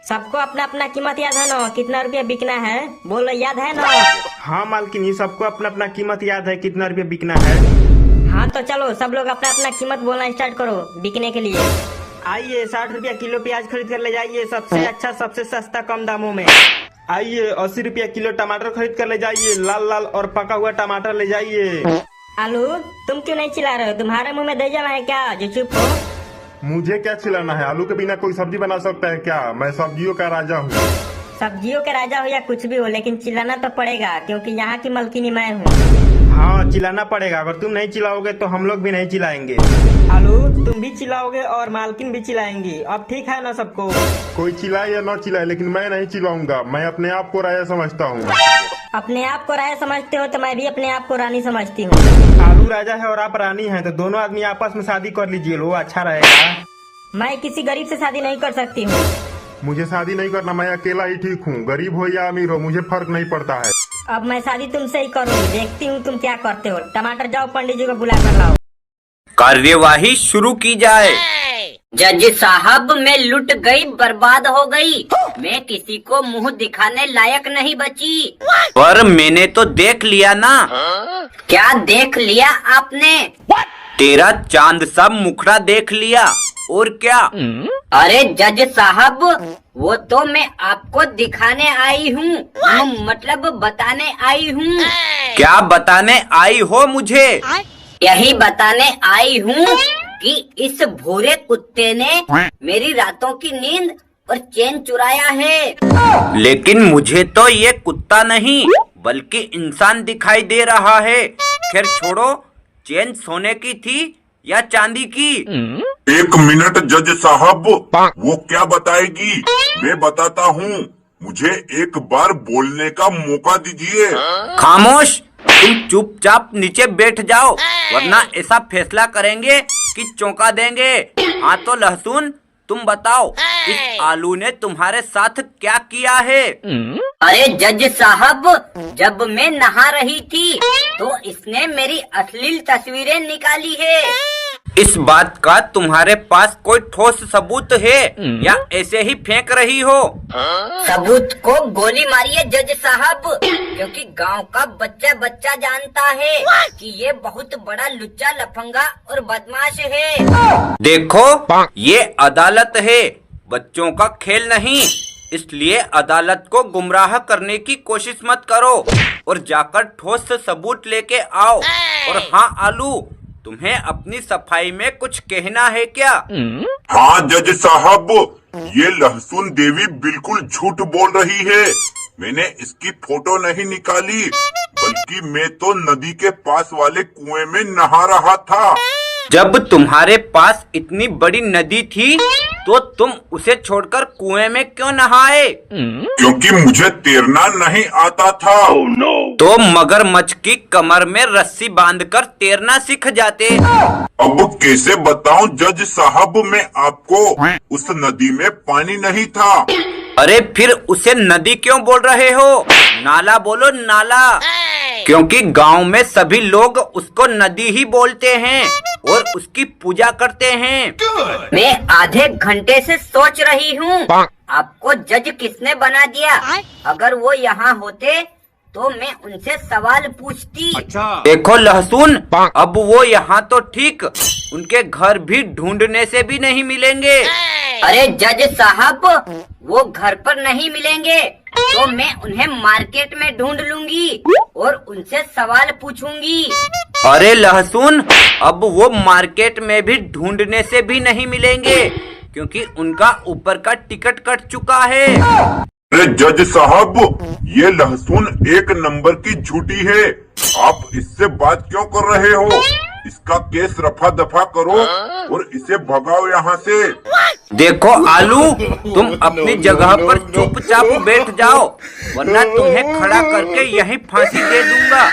सबको अपना अपना कीमत याद है ना, कितना रुपया बिकना है बोलो, याद है ना? हाँ मालकिन, सबको अपना अपना कीमत याद है, कितना रुपया बिकना है। हाँ तो चलो सब लोग अपना अपना कीमत बोलना स्टार्ट करो बिकने के लिए। आइए 60 रुपया किलो प्याज खरीद कर ले जाइए, सबसे अच्छा सबसे सस्ता कम दामों में। आइए 80 रुपया किलो टमाटर खरीद कर ले जाइए, लाल लाल और पका हुआ टमाटर ले जाइए। आलू तुम क्यों नहीं चिल्ला रहे हो, तुम्हारे मुंह में दे जाना है क्या जो चुप हो? मुझे क्या चिल्लाना है? आलू के बिना कोई सब्जी बना सकता है क्या? मैं सब्जियों का राजा हूँ। सब्जियों के राजा हो या कुछ भी हो, लेकिन चिल्लाना तो पड़ेगा क्योंकि यहाँ की मलकिनी मैं हूँ। हाँ चिल्लाना पड़ेगा, अगर तुम नहीं चिल्लाओगे तो हम लोग भी नहीं चिल्लाएंगे। आलू तुम भी चिल्लाओगे और मालकिन भी चिल्लाएंगी, अब ठीक है ना सबको? कोई चिल्लाए या न चिल्लाए, लेकिन मैं नहीं चिल्लाऊंगा। मैं अपने आप को राजा समझता हूँ। अपने आप को राजा समझते हो तो मैं भी अपने आप को रानी समझती हूँ। आलू राजा है और आप रानी हैं, तो दोनों आदमी आपस में शादी कर लीजिए, वो अच्छा रहेगा। मैं किसी गरीब से शादी नहीं कर सकती हूँ। मुझे शादी नहीं करना, मैं अकेला ही ठीक हूँ। गरीब हो या अमीर हो मुझे फर्क नहीं पड़ता है। अब मैं शादी तुमसे ही करूँगी, देखती हूँ तुम क्या करते हो। टमाटर जाओ पंडित जी को बुला कर लाओ। कार्यवाही शुरू की जाए। जज साहब मैं लुट गई, बर्बाद हो गई, मैं किसी को मुंह दिखाने लायक नहीं बची। पर मैंने तो देख लिया ना। क्या देख लिया आपने? तेरा चांद सा मुखड़ा देख लिया, और क्या? अरे जज साहब वो तो मैं आपको दिखाने आई हूँ, मतलब बताने आई हूँ। क्या बताने आई हो मुझे? यही बताने आई हूँ कि इस भूरे कुत्ते ने मेरी रातों की नींद और चैन चुराया है। लेकिन मुझे तो ये कुत्ता नहीं बल्कि इंसान दिखाई दे रहा है। खैर छोड़ो, चैन सोने की थी या चांदी की? 1 मिनट जज साहब, वो क्या बताएगी मैं बताता हूँ। मुझे एक बार बोलने का मौका दीजिए। खामोश, तुम चुपचाप नीचे बैठ जाओ, वरना ऐसा फैसला करेंगे कि चौंका देंगे। हाँ तो लहसुन तुम बताओ, इस आलू ने तुम्हारे साथ क्या किया है? अरे जज साहब जब मैं नहा रही थी तो इसने मेरी अश्लील तस्वीरें निकाली है। इस बात का तुम्हारे पास कोई ठोस सबूत है या ऐसे ही फेंक रही हो? सबूत को गोली मारिए जज साहब, क्योंकि गांव का बच्चा बच्चा जानता है कि ये बहुत बड़ा लुच्चा लफंगा और बदमाश है। देखो ये अदालत है, बच्चों का खेल नहीं, इसलिए अदालत को गुमराह करने की कोशिश मत करो और जाकर ठोस सबूत लेके आओ। और हाँ आलू, तुम्हें अपनी सफाई में कुछ कहना है क्या? हाँ जज साहब, ये लहसुन देवी बिल्कुल झूठ बोल रही है। मैंने इसकी फोटो नहीं निकाली, बल्कि मैं तो नदी के पास वाले कुएं में नहा रहा था। जब तुम्हारे पास इतनी बड़ी नदी थी तो तुम उसे छोड़कर कुएं में क्यों नहाए? क्योंकि मुझे तैरना नहीं आता था। तो मगरमच्छ की कमर में रस्सी बांधकर तैरना सीख जाते। अब कैसे बताऊं जज साहब मैं आपको, उस नदी में पानी नहीं था। अरे फिर उसे नदी क्यों बोल रहे हो? नाला बोलो, नाला। क्योंकि गांव में सभी लोग उसको नदी ही बोलते हैं और उसकी पूजा करते हैं। मैं आधे घंटे से सोच रही हूँ आपको जज किसने बना दिया। अगर वो यहाँ होते तो मैं उनसे सवाल पूछती। देखो लहसुन, अब वो यहाँ तो ठीक, उनके घर भी ढूंढने से भी नहीं मिलेंगे। अरे जज साहब वो घर पर नहीं मिलेंगे तो मैं उन्हें मार्केट में ढूंढ लूंगी और उनसे सवाल पूछूंगी। अरे लहसुन, अब वो मार्केट में भी ढूंढने से भी नहीं मिलेंगे क्योंकि उनका ऊपर का टिकट कट चुका है। अरे जज साहब, ये लहसुन 1 नंबर की झूठी है। आप इससे बात क्यों कर रहे हो? इसका केस रफा दफा करो और इसे भगाओ यहाँ से। देखो आलू, तुम अपनी जगह पर चुपचाप बैठ जाओ, वरना तुम्हें खड़ा करके यहीं फांसी दे दूंगा।